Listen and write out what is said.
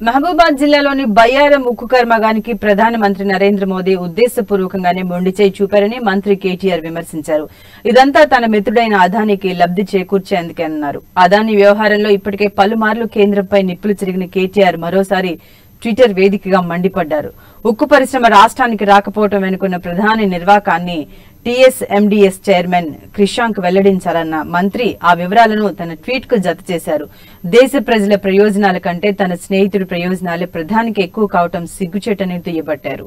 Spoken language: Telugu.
మహబూబాద్ జిల్లాలోని బయ్యారం ఉక్కు కర్మాగానికి ప్రధానమంత్రి నరేంద్ర మోదీ ఉద్దేశపూర్వకంగానే మొండిచేయి చూపారని మంత్రి కేటీఆర్ విమర్శించారు. ఇదంతా తన మిత్రుడైన అదానికి లబ్ధి చేకూర్చేందుకే అన్నారు. అదాని వ్యవహారంలో ఇప్పటికే పలుమార్లు కేంద్రంపై నిప్పులు చెరిగిన కేటీఆర్ మరోసారి ట్విట్టర్ వేదికగా మండిపడ్డారు. ఉక్కు పరిశ్రమ రాష్ట్రానికి రాకపోవడం వెనుకున్న ప్రధాని నిర్వాకాన్ని టీఎస్ఎండీఎస్ చైర్మన్ క్రిషాంక్ వెల్లడించారన్న మంత్రి ఆ వివరాలను తన ట్వీట్ కు జత చేశారు. దేశ ప్రజల ప్రయోజనాల కంటే తన స్నేహితుడి ప్రయోజనాలే ప్రధానికి ఎక్కువ కావటం సిగ్గుచేటని దుయ్యబట్టారు.